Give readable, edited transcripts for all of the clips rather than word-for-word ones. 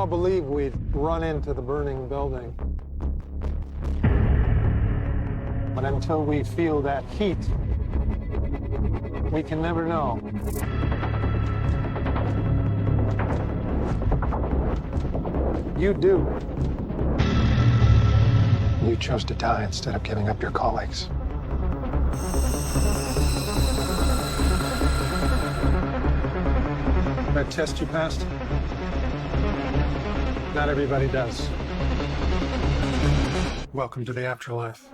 all believe we'd run into the burning building. But until we feel that heat, we can never know. You do. You chose to die instead of giving up your colleagues. That test you passed? Not everybody does. Welcome to the afterlife.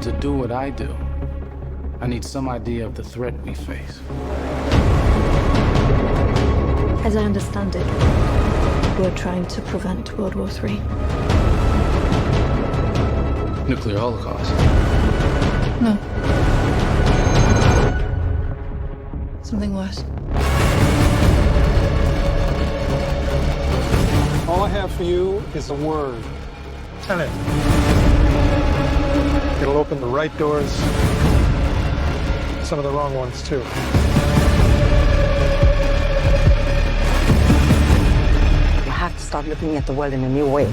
To do what I do, I need some idea of the threat we face. As I understand it, we're trying to prevent World War III. Nuclear holocaust. No. Something worse. All I have for you is a word. Tenet. It'll open the right doors, some of the wrong ones, too. You have to start looking at the world in a new way.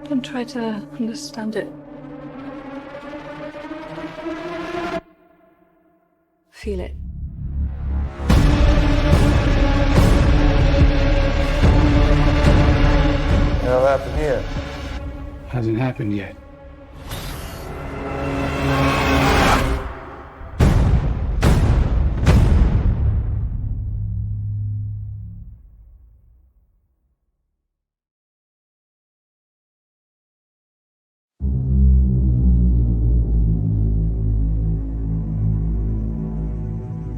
Don't try to understand it. Feel it. What'll happen here? Hasn't happened yet.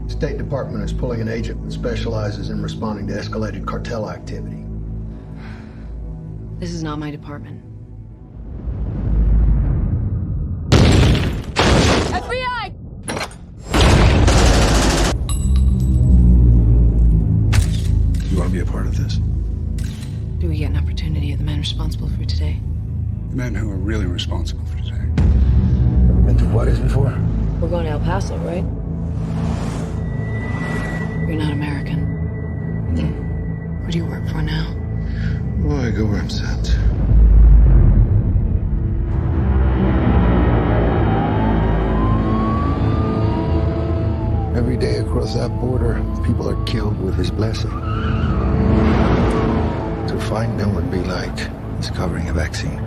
State Department is pulling an agent that specializes in responding to escalated cartel activity. This is not my department. FBI! You want to be a part of this? Do we get an opportunity at the men responsible for today? Men who are really responsible for today. Ever been to Juarez before? We're going to El Paso, right? You're not American. Where do you work for now? Oh, I go where I'm sent. Every day across that border, people are killed with his blessing. To find them would be like discovering a vaccine.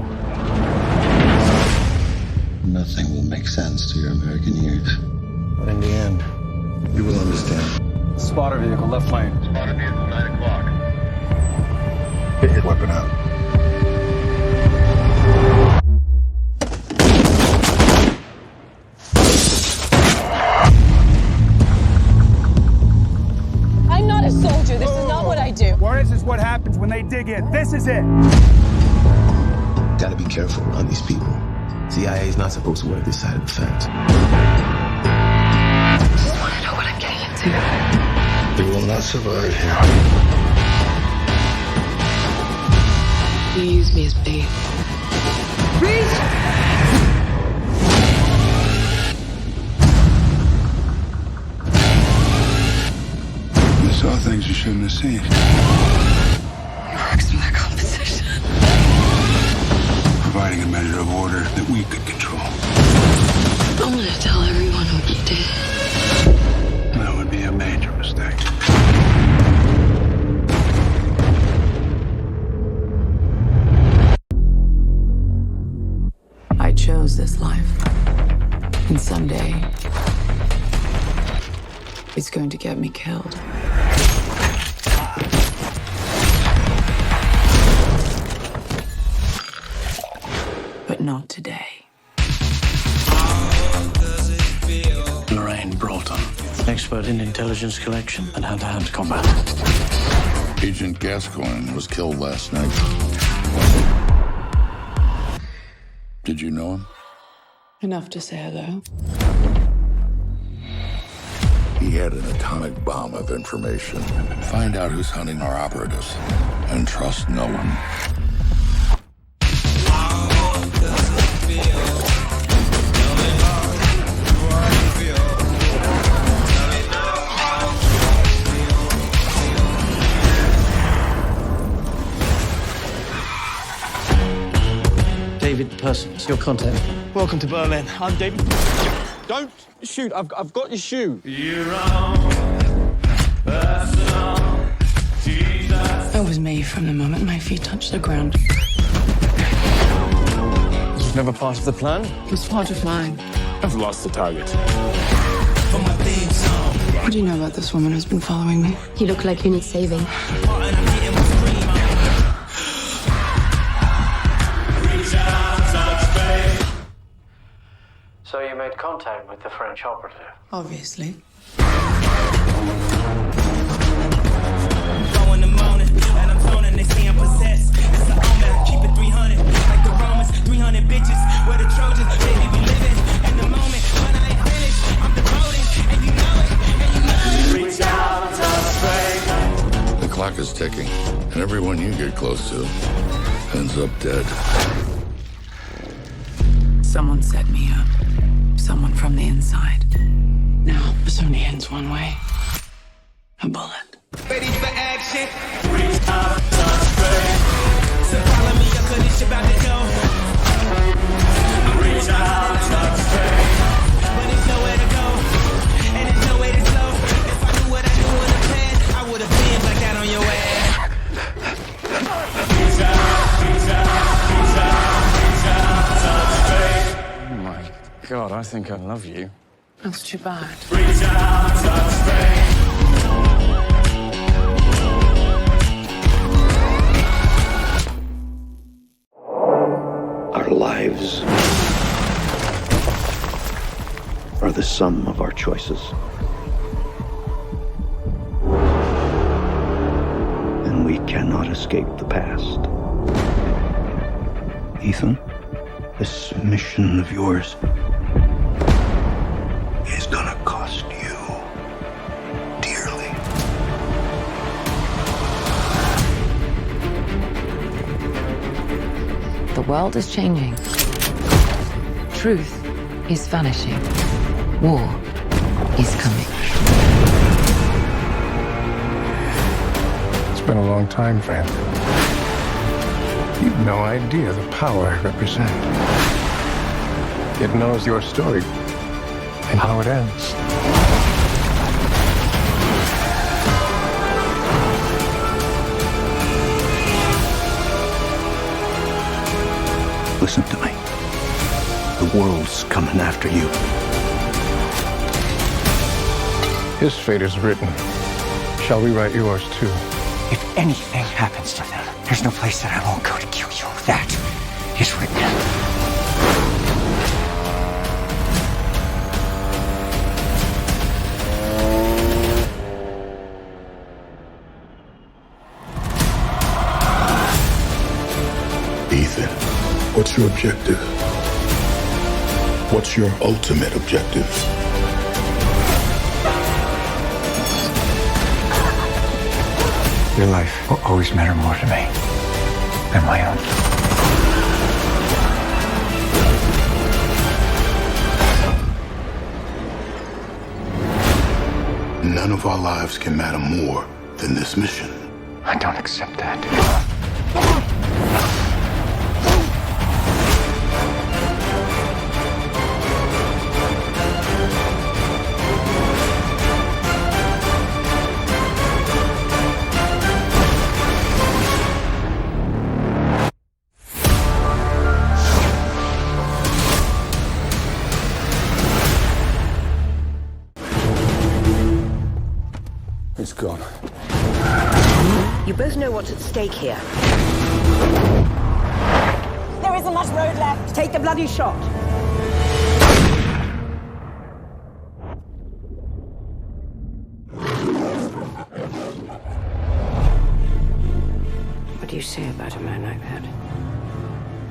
Nothing will make sense to your American ears. But in the end, you will understand. Spotter vehicle, left lane. Spotter vehicle, 9 o'clock. Get your weapon out. I'm not a soldier. This is not what I do. Juarez is what happens when they dig in. This is it. Gotta be careful around these people. CIA is not supposed to work this side of the fence. Just want to know what I'm getting into. You will not survive here. You use me as bait. Ruse! You saw things you shouldn't have seen. He works in that composition. Providing a measure of order that we could control. I'm gonna tell everyone what you did. That would be a major mistake. I chose this life. And someday, it's going to get me killed. But not today. Lorraine Broughton, expert in intelligence collection and hand-to-hand combat. Agent Gascoigne was killed last night. Did you know him? Enough to say hello. He had an atomic bomb of information. Find out who's hunting our operatives and trust no one. David Parsons, your contact. Welcome to Berlin. I'm David. Don't shoot. I've got your shoe. I was me from the moment my feet touched the ground. Never part of the plan? It was part of mine. I've lost the target. What do you know about this woman who's been following me? You look like you need saving. So you made contact with the French operative? Obviously. The clock is ticking, and everyone you get close to ends up dead. Someone set me up. Someone from the inside. Now, this only ends one way. A bullet. Ready for action. Reach out, touch faith. So follow me, your condition about to go. Reach out, touch faith. But there's nowhere to go, and there's no way to slow. If I knew what I knew in the past, I would have been like that on your ass. Reach out, reach out, reach out, reach out, touch faith. Oh my God, I think I love you. That's too bad. Reach out, touch faith. Our lives are the sum of our choices. And we cannot escape the past. Ethan, this mission of yours is gonna cost you dearly. The world is changing. Truth is vanishing. War is coming. It's been a long time, friend. You've no idea the power I represent. It knows your story and how it ends. Listen to me. The world's coming after you. His fate is written. Shall we write yours too? If anything happens to them, there's no place that I won't go to kill you. That is written. Ethan, what's your objective? What's your ultimate objective? Your life will always matter more to me than my own. None of our lives can matter more than this mission. I don't accept that. It's gone. You both know what's at stake here. There isn't much road left. Take the bloody shot. What do you say about a man like that?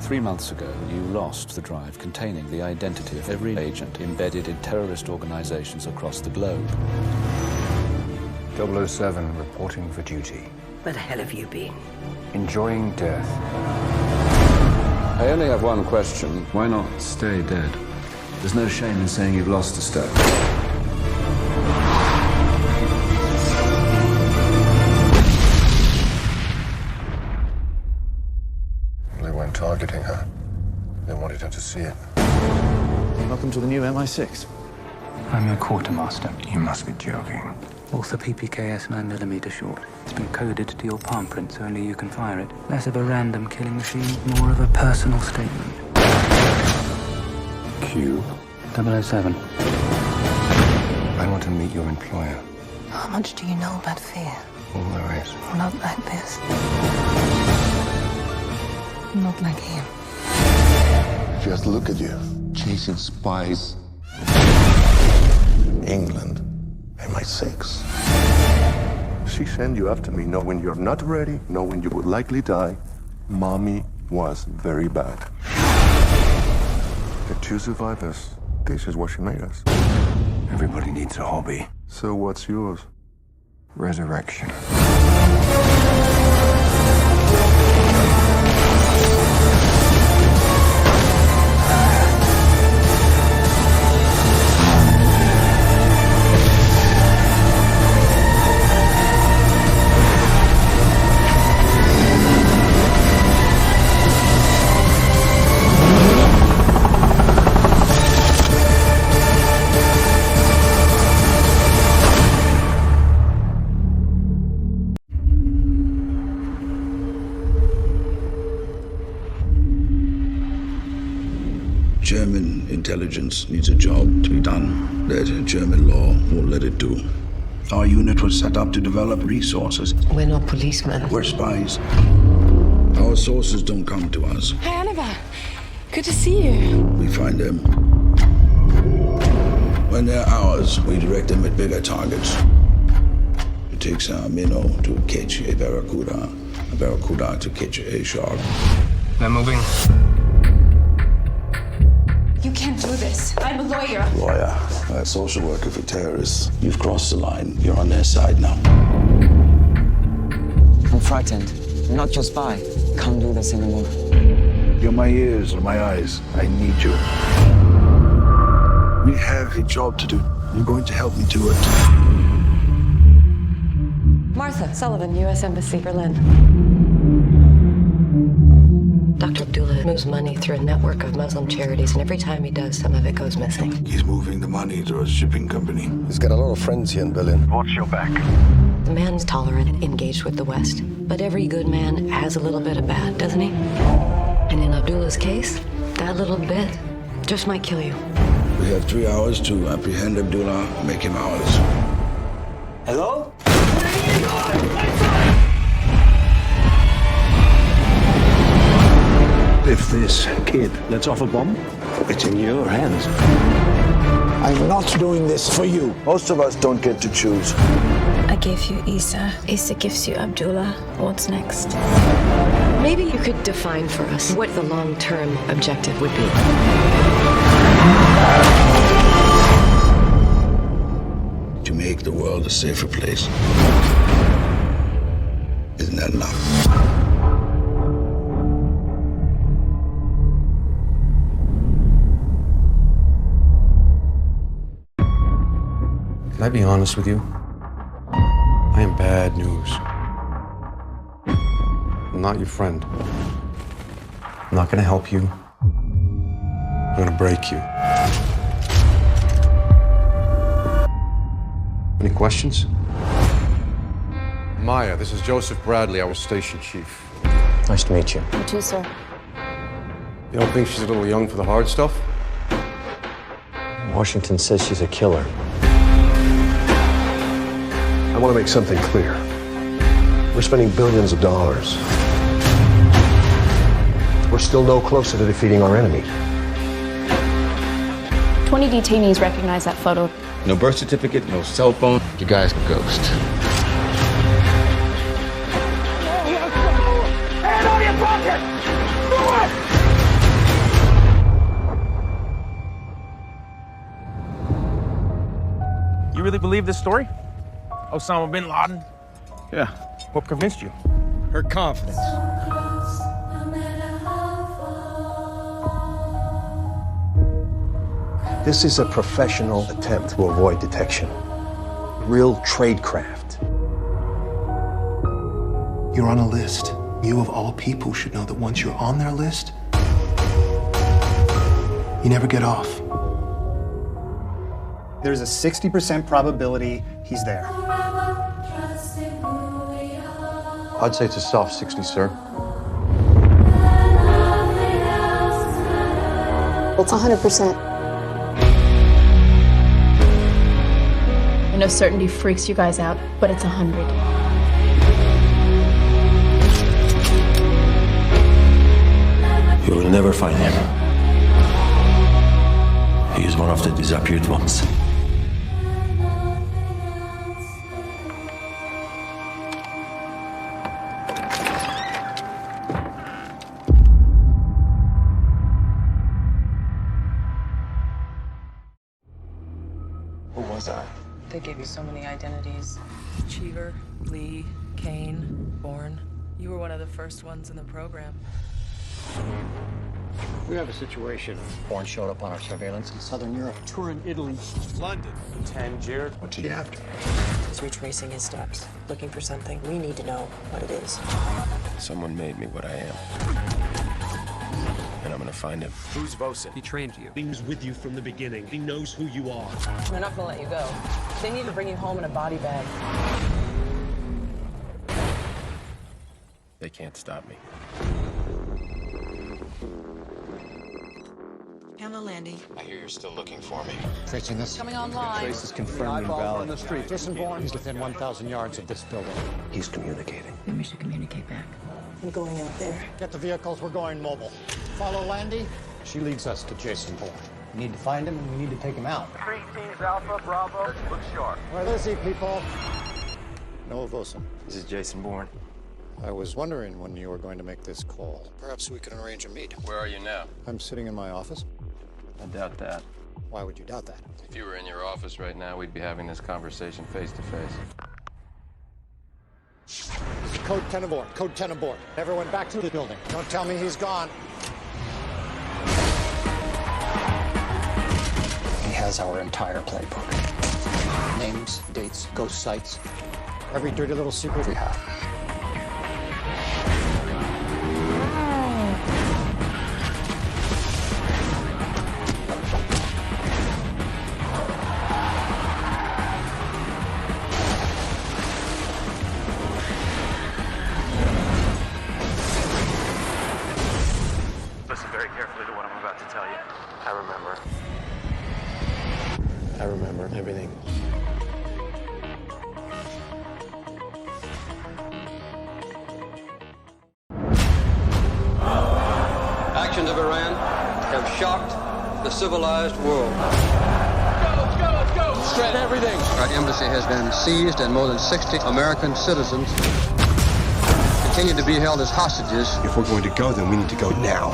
3 months ago, you lost the drive containing the identity of every agent embedded in terrorist organizations across the globe. 007 reporting for duty. Where the hell have you been? Enjoying death. I only have one question. Why not stay dead? There's no shame in saying you've lost a step. Only when targeting her. see it. Welcome to the new MI6. I'm your quartermaster. You must be joking. Author PPKS 9mm short. It's been coded to your palm print, so only you can fire it. Less of a random killing machine, more of a personal statement. Q. 007. I want to meet your employer. How much do you know about fear? All there is. Not like this. Not like him. Just look at you. Chasing spies. England. MI6. She sent you after me knowing you're not ready, knowing you would likely die. Mommy was very bad. The two survivors. This is what she made us. Everybody needs a hobby. So what's yours? Resurrection. German intelligence needs a job to be done that German law won't let it do. Our unit was set up to develop resources. We're not policemen. We're spies. Our sources don't come to us. Hi, Annabelle. Good to see you. We find them. When they're ours, we direct them at bigger targets. It takes a minnow to catch a barracuda to catch a shark. They're moving. You can't do this. I'm a lawyer. Lawyer, a social worker for terrorists. You've crossed the line. You're on their side now. I'm frightened. I'm not your spy. Can't do this anymore. You're my ears and my eyes. I need you. We have a job to do. You're going to help me do it. Martha Sullivan, U.S. Embassy, Berlin. Dr. Abdullah moves money through a network of Muslim charities, and every time he does, some of it goes missing. He's moving the money to a shipping company. He's got a lot of friends here in Berlin. Watch your back. The man's tolerant and engaged with the West, but every good man has a little bit of bad, doesn't he? And in Abdullah's case, that little bit just might kill you. We have 3 hours to apprehend Abdullah, make him ours. Hello? If this kid lets off a bomb, it's in your hands. I'm not doing this for you. Most of us don't get to choose. I gave you Isa. Isa gives you Abdullah. What's next? Maybe you could define for us what the long-term objective would be. To make the world a safer place. Isn't that enough? Can I be honest with you? I am bad news. I'm not your friend. I'm not gonna help you. I'm gonna break you. Any questions? Maya, this is Joseph Bradley, our station chief. Nice to meet you. You too, sir. You don't think she's a little young for the hard stuff? Washington says she's a killer. I want to make something clear. We're spending billions of dollars. We're still no closer to defeating our enemies. 20 detainees recognize that photo. No birth certificate, no cell phone. You guys can ghost. Hand on your pocket! Do it! You really believe this story? Osama bin Laden? Yeah. What convinced you? Her confidence. This is a professional attempt to avoid detection. Real tradecraft. You're on a list. You, of all people, should know that once you're on their list, you never get off. There's a 60% probability he's there. I'd say it's a soft 60, sir. It's 100%. I know certainty freaks you guys out, but it's 100. You will never find him. He is one of the disappeared ones. Who was I? They gave you so many identities. Cheever, Lee, Kane, Bourne. You were one of the first ones in the program. We have a situation. Bourne showed up on our surveillance in Southern Europe. Tour in Italy. London. Tangier. What's he after? He's retracing his steps, looking for something. We need to know what it is. Someone made me what I am. And I'm gonna find him. Who's Vosen? He trained you. He was with you from the beginning. He knows who you are. They're not gonna let you go. They need to bring you home in a body bag. They can't stop me. Hello, Landy. I hear you're still looking for me. Tracing this. Coming online. Trace is confirmed invalid. On the street. Jason Bourne is within 1,000 yards of this building. He's communicating. Then we should communicate back. I'm going out there. Get the vehicles. We're going mobile. Follow Landy. She leads us to Jason Bourne. We need to find him and we need to take him out. 3 teams Alpha, Bravo. Look sharp. Where is he, people? Noah Wilson. This is Jason Bourne. I was wondering when you were going to make this call. Perhaps we can arrange a meet. Where are you now? I'm sitting in my office. I doubt that. Why would you doubt that? If you were in your office right now, we'd be having this conversation face to face. Code 10 aboard. Code 10 aboard. Everyone back to the building. Don't tell me he's gone. He has our entire playbook. Names, dates, ghost sites. Every dirty little secret we have. Listen very carefully to what I'm about to tell you. I remember everything. Actions of Iran have shocked the civilized world. Let's go! Straight everything. Our embassy has been seized and more than 60 American citizens continue to be held as hostages. If we're going to go, then we need to go now.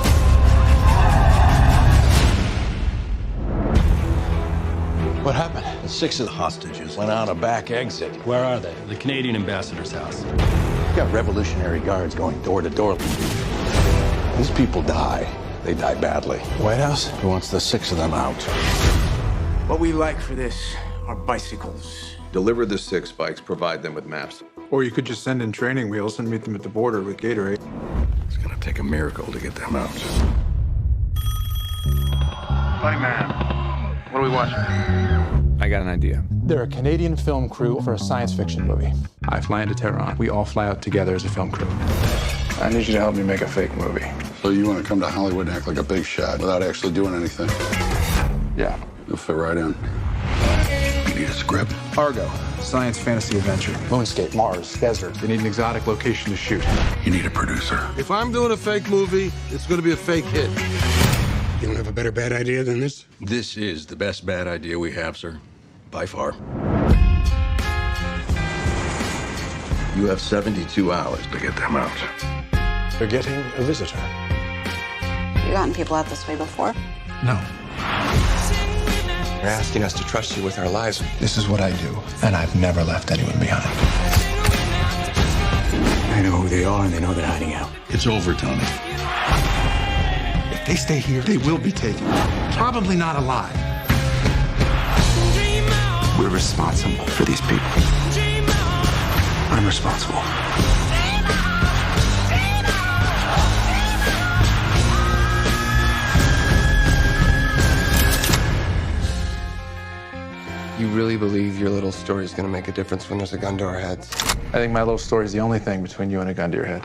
What happened? 6 of the hostages went out a back exit. Where are they? The Canadian ambassador's house. We've got Revolutionary Guards going door to door. These people die. They die badly. White House wants the 6 of them out. What we like for this are bicycles. Deliver the 6 bikes, provide them with maps. Or you could just send in training wheels and meet them at the border with Gatorade. It's gonna take a miracle to get them out. Buddy man, what are we watching? I got an idea. They're a Canadian film crew for a science fiction movie. I fly into Tehran. We all fly out together as a film crew. I need you to help me make a fake movie. So you want to come to Hollywood and act like a big shot without actually doing anything? Yeah. You'll fit right in. You need a script? Argo, science fantasy adventure. Moonscape, Mars, desert. They need an exotic location to shoot. You need a producer. If I'm doing a fake movie, it's going to be a fake hit. You don't have a better bad idea than this? This is the best bad idea we have, sir. By far. You have 72 hours to get them out. They're getting a visitor. You gotten people out this way before? No. You're asking us to trust you with our lives. This is what I do, and I've never left anyone behind. I know who they are, and they know they're hiding out. It's over, Tony. If they stay here, they will be taken. Probably not alive. We're responsible for these people. I'm responsible. really believe your little story is going to make a difference when there's a gun to our heads? I think my little story is the only thing between you and a gun to your head.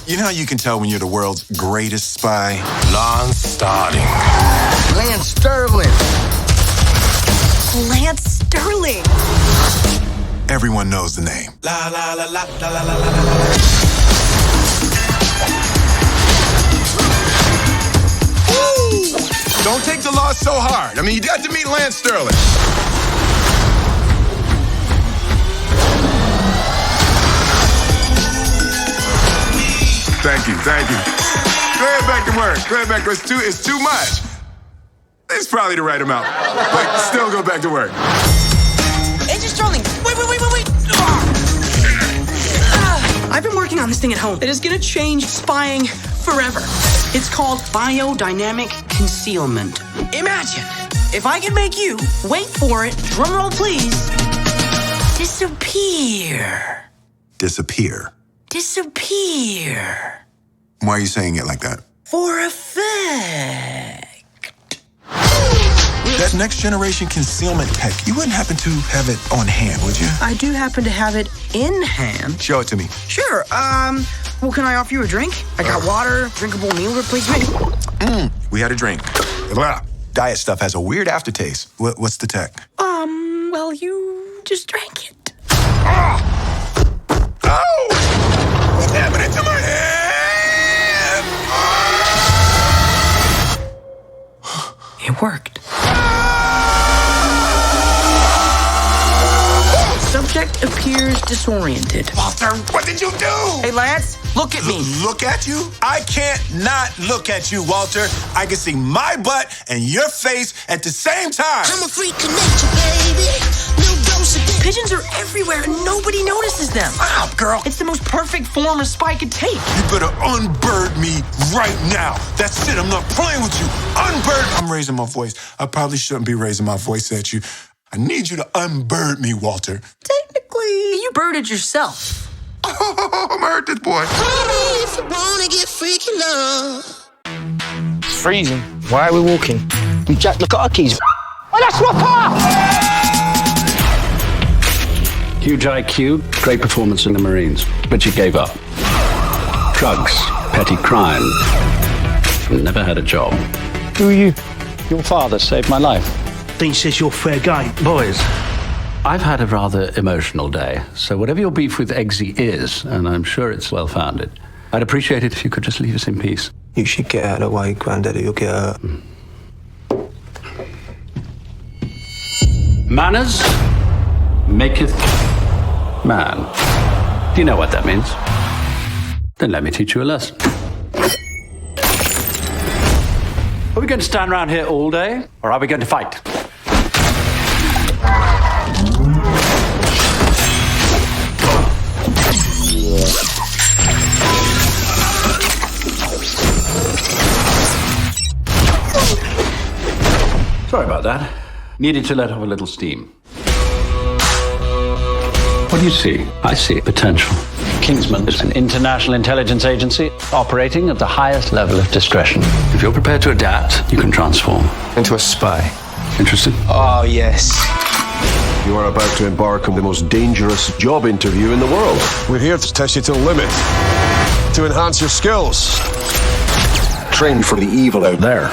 You know how you can tell when you're the world's greatest spy? Lance Starling. Lance Sterling. Lance Sterling. Everyone knows the name. La la la la la la la la. Don't take the loss so hard. I mean, you got to meet Lance Sterling. Thank you. Go ahead back to work. It's too much. It's probably the right amount. But still go back to work. Agent Sterling, wait. I've been working on this thing at home. It is gonna change spying forever. It's called biodynamic concealment. Imagine if I could make you, wait for it, drum roll please, disappear. Disappear. Why are you saying it like that? For effect. That next generation concealment tech, you wouldn't happen to have it on hand, would you? I do happen to have it in hand. Show it to me. Sure. Well, can I offer you a drink? I got water, drinkable meal replacement. We had a drink. Blah. Diet stuff has a weird aftertaste. What's the tech? Well, you just drank it. Oh! What's happening to my head? It worked. Subject appears disoriented. Walter, what did you do? Hey, Lance, look at me. Look at you? I can't not look at you, Walter. I can see my butt and your face at the same time. I'm a freak of nature, baby. No dose of dick. Pigeons are everywhere and nobody notices them. Stop, girl. It's the most perfect form a spy could take. You better unbird me right now. That's it. I'm not playing with you. Unbird. I'm raising my voice. I probably shouldn't be raising my voice at you. I need you to unbird me, Walter. Technically, you birded yourself. Oh, I'm hurt this boy. If you wanna get freaky love. It's freezing. Why are we walking? We jacked the car keys. Oh, that's my car! Huge IQ, great performance in the Marines, but you gave up. Drugs, petty crime. Never had a job. Who are you? Your father saved my life. Dean says you're a fair guy. Boys. I've had a rather emotional day, so whatever your beef with Eggsy is, and I'm sure it's well-founded, I'd appreciate it if you could just leave us in peace. You should get out of the way, Granddaddy. You'll get hurt. Manners maketh man. Do you know what that means? Then let me teach you a lesson. Are we going to stand around here all day, or are we going to fight? Sorry about that. Needed to let off a little steam. What do you see? I see potential. Kingsman is an international intelligence agency operating at the highest level of discretion. If you're prepared to adapt, you can transform Into a spy. Interested? Oh, yes. You are about to embark on the most dangerous job interview in the world. We're here to test you to the limit, to enhance your skills. Train for the evil out there.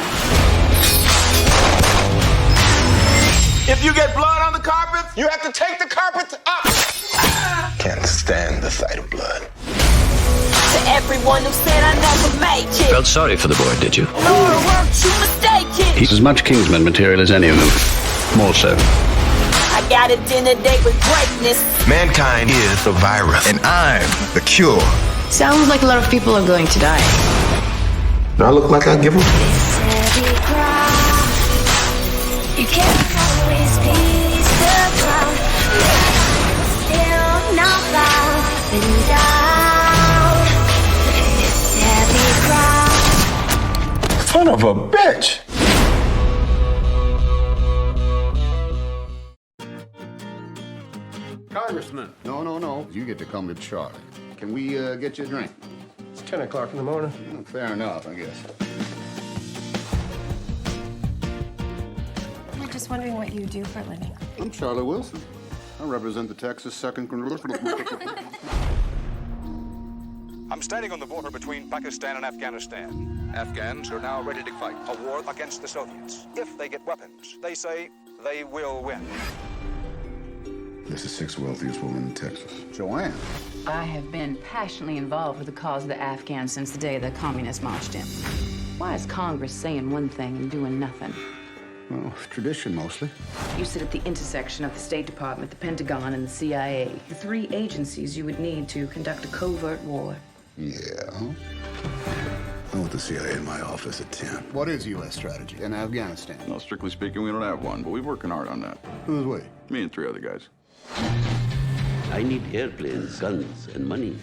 If you get blood on the carpet, you have to take the carpet up. Can't stand the sight of blood. To everyone who said I never make it. Felt sorry for the boy, did you? Lord, weren't you mistaken? He's as much Kingsman material as any of them. More so. I got a dinner date with greatness. Mankind is the virus, and I'm the cure. Sounds like a lot of people are going to die. Do I look like I give them? You can't always be the crown. Still not found and down. It's every crowd. Son of a bitch! Congressman. No. You get to come to Charlie. Can we get you a drink? It's 10 o'clock in the morning. Fair enough, I guess. just wondering what you do for a living. I'm Charlie Wilson. I represent the Texas 2nd. I'm standing on the border between Pakistan and Afghanistan. Afghans are now ready to fight a war against the Soviets. If they get weapons, they say they will win. This is the 6th wealthiest woman in Texas. Joanne. I have been passionately involved with the cause of the Afghans since the day the communists marched in. Why is Congress saying one thing and doing nothing? Well, tradition mostly. You sit at the intersection of the State Department, the Pentagon, and the CIA. The three agencies you would need to conduct a covert war. Yeah. I want the CIA in my office at 10. What is U.S. strategy in Afghanistan? No, strictly speaking, we don't have one, but we're working hard on that. Who's we? Me and 3 other guys. I need airplanes, guns, and money.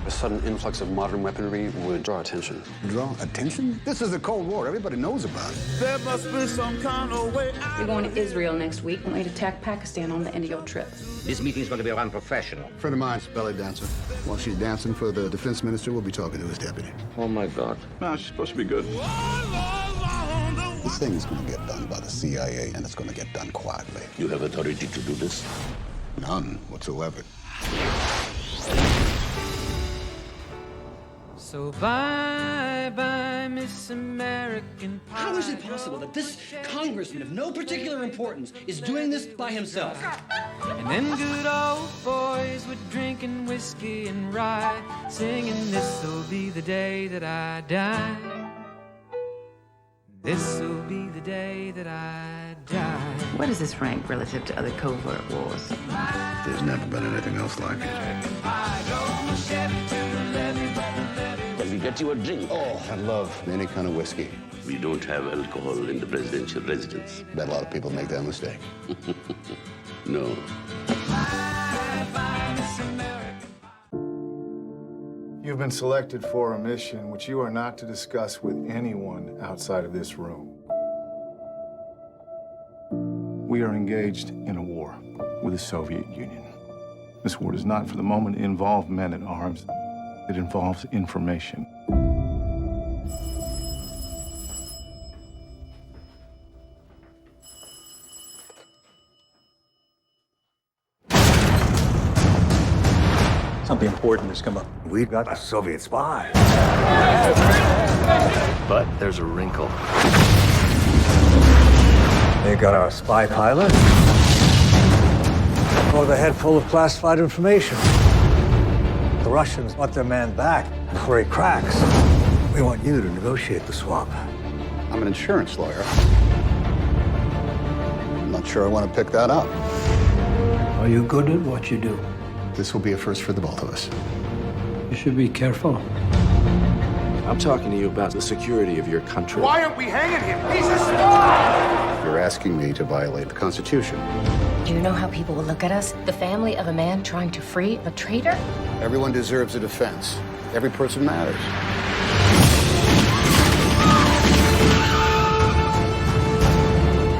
A sudden influx of modern weaponry would draw attention. Draw attention? This is the Cold War. Everybody knows about it. There must be some kind of way out. You're going to Israel next week and we'd attack Pakistan on the end of your trip. This meeting's going to be unprofessional. A friend of mine's belly dancer. While she's dancing for the defense minister, we'll be talking to his deputy. Oh, my God. No, she's supposed to be good. This thing's going to get done by the CIA, and it's going to get done quietly. You have authority to do this? None whatsoever. So bye-bye, Miss American Pie. How is it possible that this congressman of no particular importance is doing this by himself? And then good old boys were drinking whiskey and rye, singing, this'll be the day that I die. This'll be the day that I die. What is this rank relative to other covert wars? There's never been anything else like it. Can we get you a drink? Oh, I love any kind of whiskey. We don't have alcohol in the presidential residence. Bet a lot of people make that mistake. No. You've been selected for a mission which you are not to discuss with anyone outside of this room. We are engaged in a war with the Soviet Union. This war does not, for the moment, involve men at arms. It involves information. Something important has come up. We've got a Soviet spy. But there's a wrinkle. They got our spy pilot. Or the head full of classified information. The Russians want their man back before he cracks. We want you to negotiate the swap. I'm an insurance lawyer. I'm not sure I want to pick that up. Are you good at what you do? This will be a first for the both of us. You should be careful. I'm talking to you about the security of your country. Why aren't we hanging him? He's a spy! You're asking me to violate the Constitution. Do you know how people will look at us? The family of a man trying to free a traitor? Everyone deserves a defense. Every person matters.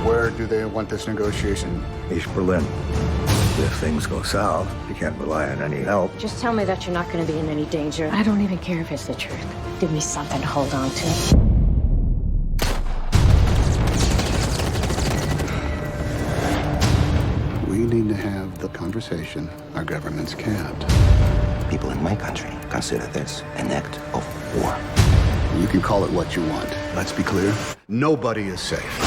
Where do they want this negotiation? East Berlin. If things go south, you can't rely on any help. Just tell me that you're not going to be in any danger. I don't even care if it's the truth. Give me something to hold on to. We need to have the conversation our governments can't. People in my country consider this an act of war. You can call it what you want. Let's be clear. Nobody is safe.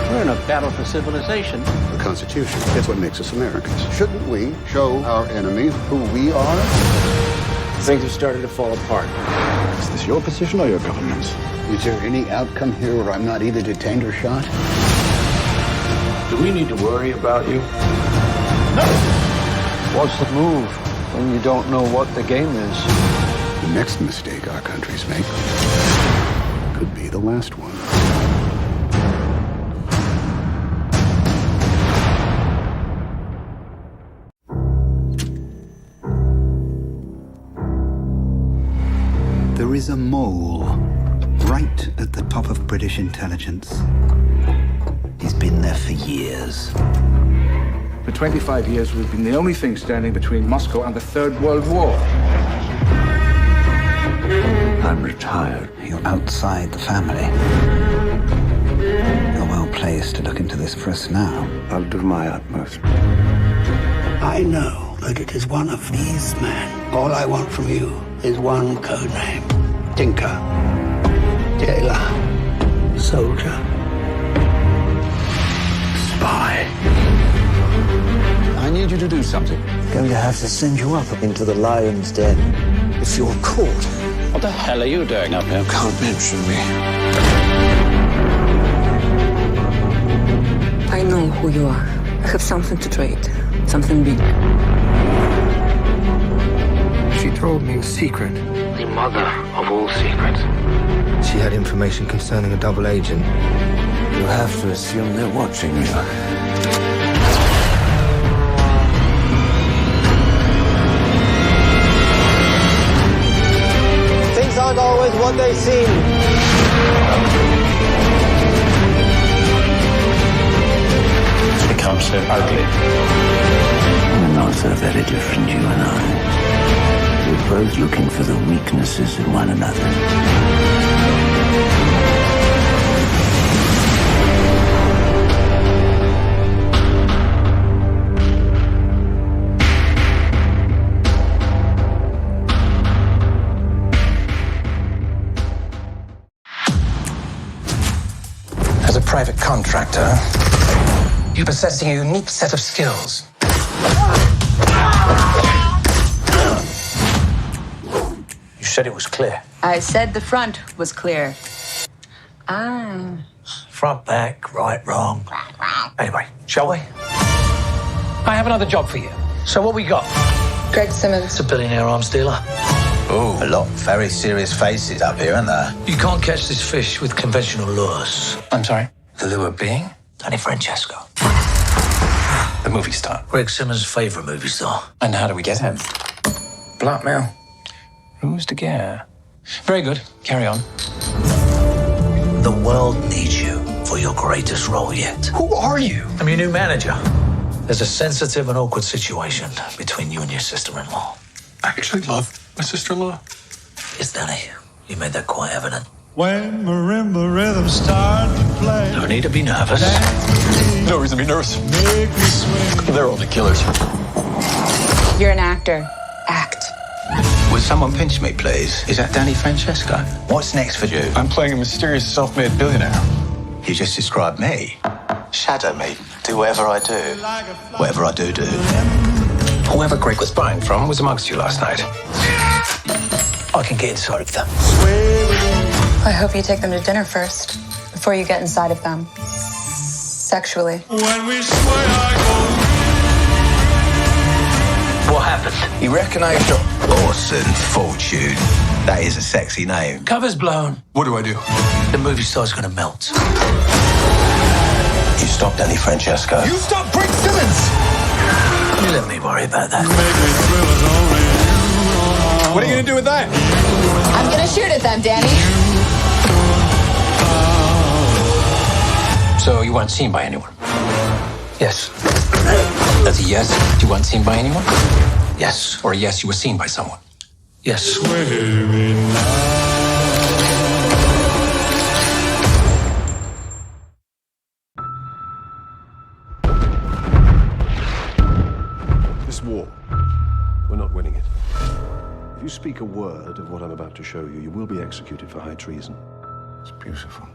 We're in a battle for civilization. The Constitution is what makes us Americans. Shouldn't we show our enemy who we are? Things have started to fall apart. Is this your position or your government's? Is there any outcome here where I'm not either detained or shot? Do we need to worry about you? No! What's the move when you don't know what the game is? The next mistake our countries make could be the last one. There is a mole right at the top of British intelligence. He's been there for years. For 25 years, we've been the only thing standing between Moscow and the Third World War. I'm retired. You're outside the family. You're well place to look into this for us now. I'll do my utmost. I know that it is one of these men. All I want from you is one code name. Tinker. Tailor. Soldier. Spy. I need you to do something. Going to have to send you up into the lion's den. If you're caught. What the hell are you doing up here? Can't mention me. I know who you are. I have something to trade. Something big. She told me a secret. The mother of all secrets. She had information concerning a double agent. You have to assume they're watching you. Things aren't always what they seem. It's become so ugly. We're not so very different, you and I. We're both looking for the weaknesses in one another. As a private contractor, you're possessing a unique set of skills. You said it was clear. I said the front was clear. Front, back, right, wrong. Anyway, shall we? I have another job for you. So what we got? Greg Simmons. It's a billionaire arms dealer. Oh, a lot of very serious faces up here, aren't there? You can't catch this fish with conventional lures. I'm sorry? The lure being? Danny Francesco. The movie star. Greg Simmons' favorite movie star. And how do we get him? Blackmail. Ruse de Guerre. Very good. Carry on. The world needs you for your greatest role yet. Who are you? I'm your new manager. There's a sensitive and awkward situation between you and your sister-in-law. I actually love my sister-in-law. Yes, Danny. You made that quite evident. When marimba rhythms start to play. No need to be nervous. No reason to be nervous. They're all the killers. You're an actor. Act. Would someone pinch me, please? Is that Danny Francesco? What's next for you? I'm playing a mysterious self-made billionaire. You just described me. Shadow me. Do whatever I do. Whatever I do. Whoever Greg was buying from was amongst you last night. I can get inside of them. I hope you take them to dinner first, before you get inside of them. Sexually. When we sway, What happened? You recognise your Orson Fortune. That is a sexy name. Cover's blown. What do I do? The movie star's gonna melt. You stop Danny Francesco. You stop Greg Simmons! You let me worry about that. What are you gonna do with that? I'm gonna shoot at them, Danny. So you weren't seen by anyone? Yes. That's a yes. You weren't seen by anyone? Yes. Or a yes, you were seen by someone? Yes. This war, we're not winning it. If you speak a word of what I'm about to show you, you will be executed for high treason. It's beautiful.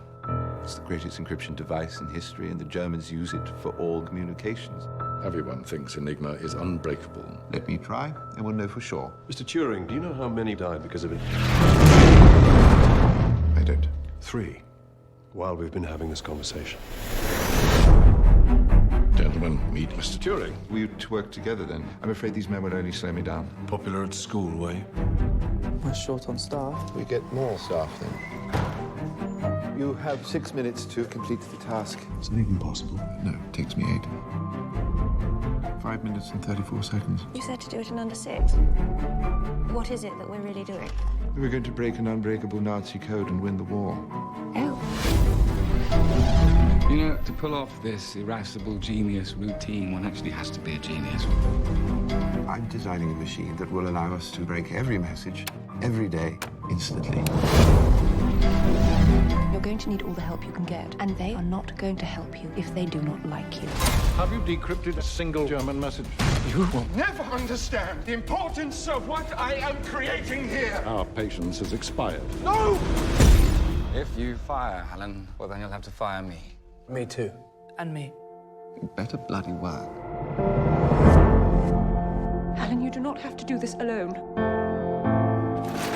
It's the greatest encryption device in history, and the Germans use it for all communications. Everyone thinks Enigma is unbreakable. Let me try, and we'll know for sure. Mr. Turing, do you know how many died because of it? I don't. 3, while we've been having this conversation. Gentlemen, meet Mr. Turing. We ought to work together then. I'm afraid these men would only slow me down. Popular at school, were you? We're short on staff. We get more staff then. You have 6 minutes to complete the task. Is it even possible? No, it takes me 8. 5 minutes and 34 seconds. You said to do it in under 6. What is it that we're really doing? We're going to break an unbreakable Nazi code and win the war. Oh. You know, to pull off this irascible genius routine, one actually has to be a genius. I'm designing a machine that will allow us to break every message, every day, instantly. You're going to need all the help you can get, and they are not going to help you if they do not like you. Have you decrypted a single German message? You will never understand the importance of what I am creating here. Our patience has expired. No! If you fire Alan, well, then you'll have to fire me. Me too. And me. You better bloody work. Alan, you do not have to do this alone.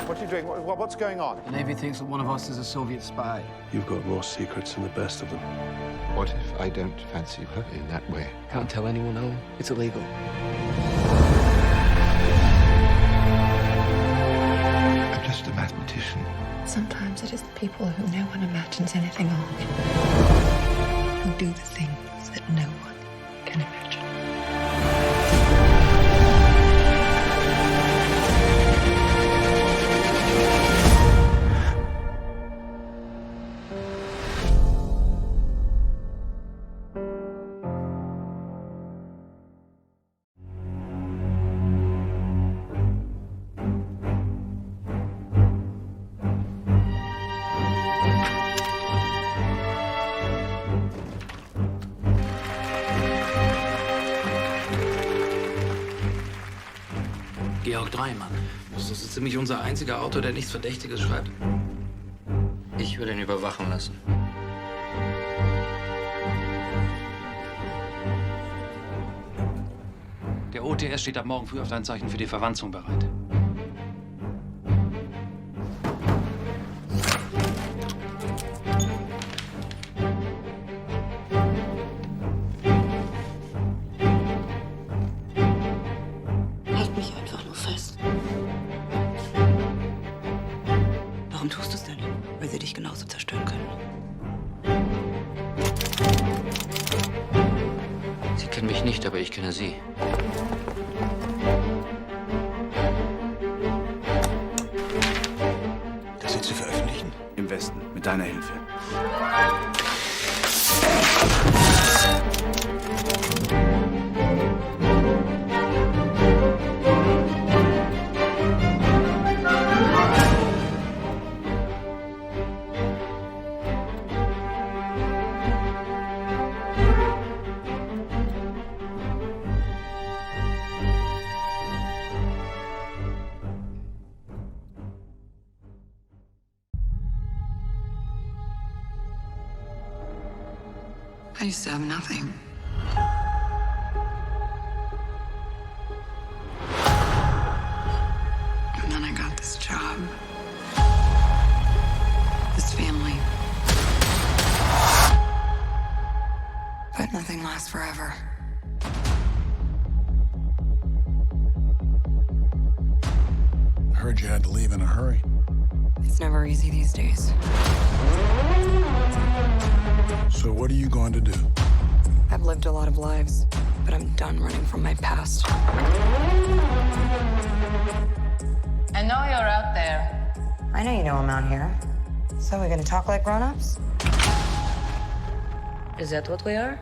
What are you doing? What's going on? The Navy thinks that one of us is a Soviet spy. You've got more secrets than the best of them. What if I don't fancy her in that way? Can't tell anyone, Alan. It's illegal. I'm just a mathematician. Sometimes it is the people who no one imagines anything of who do the things that no one can imagine. Georg Dreimann. Das ist so ziemlich unser einziger Autor, der nichts Verdächtiges schreibt. Ich würde ihn überwachen lassen. Der OTS steht ab morgen früh auf dein Zeichen für die Verwanzung bereit. Halt mich einfach nur fest. Warum tust du es denn? Weil sie dich genauso zerstören können. Sie kennen mich nicht, aber ich kenne Sie. Das jetzt zu veröffentlichen? Im Westen, mit deiner Hilfe. I used to have nothing. And then I got this job. This family. But nothing lasts forever. I heard you had to leave in a hurry. It's never easy these days. So what are you going to do? I've lived a lot of lives, but I'm done running from my past. I know you're out there. I know you know I'm out here. So we're gonna talk like grown-ups? Is that what we are?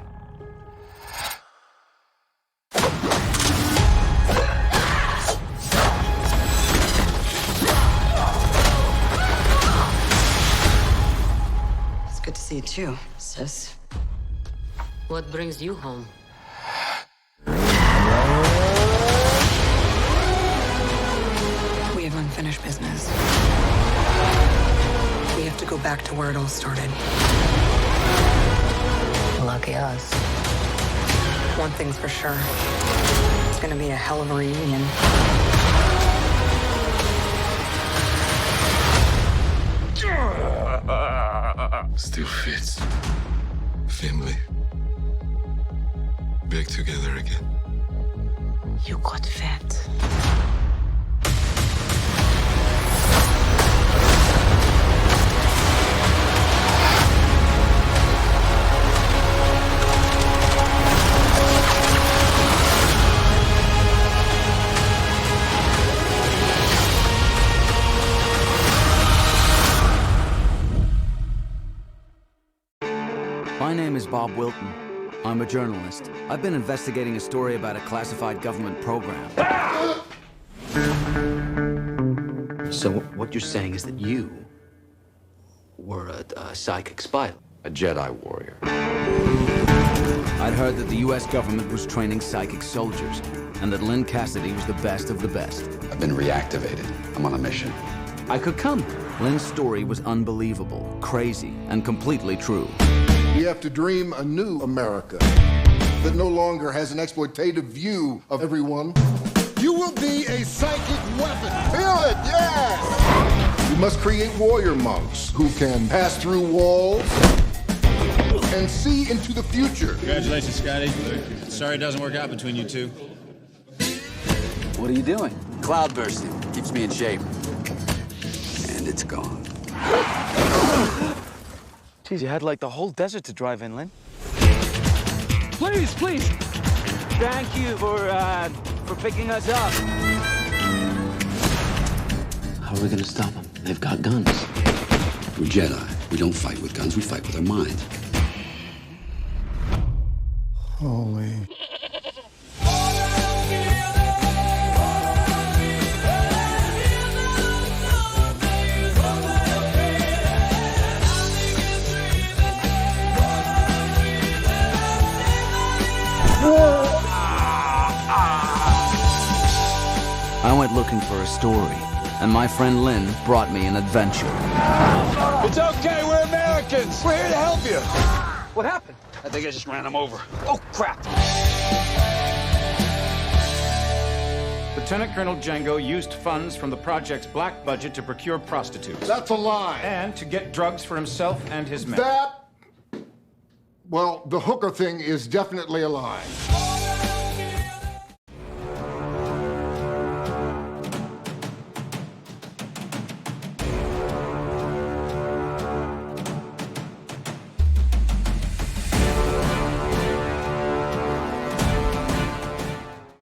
It's good to see you too, sis. What brings you home? We have unfinished business. We have to go back to where it all started. Lucky us. One thing's for sure. It's gonna be a hell of a reunion. Still fits. Family. Back together again. You got fat. My name is Bob Wilton. I'm a journalist. I've been investigating a story about a classified government program. So what you're saying is that you were a psychic spy. A Jedi warrior. I'd heard that the US government was training psychic soldiers, and that Lynn Cassidy was the best of the best. I've been reactivated. I'm on a mission. I could come. Lynn's story was unbelievable, crazy, and completely true. We have to dream a new America that no longer has an exploitative view of everyone. You will be a psychic weapon. Feel it, yes! We must create warrior monks who can pass through walls and see into the future. Congratulations, Scotty. Sorry it doesn't work out between you two. What are you doing? Cloud bursting. Keeps me in shape. And it's gone. Geez, you had like the whole desert to drive in, Lynn. Please, please. Thank you for picking us up. How are we gonna stop them? They've got guns. We're Jedi. We don't fight with guns, we fight with our mind. Holy. I went looking for a story, and my friend Lynn brought me an adventure. It's okay, we're Americans. We're here to help you. What happened? I think I just ran him over. Oh, crap. Lieutenant Colonel Django used funds from the project's black budget to procure prostitutes. That's a lie. And to get drugs for himself and his men. Well, the hooker thing is definitely a lie.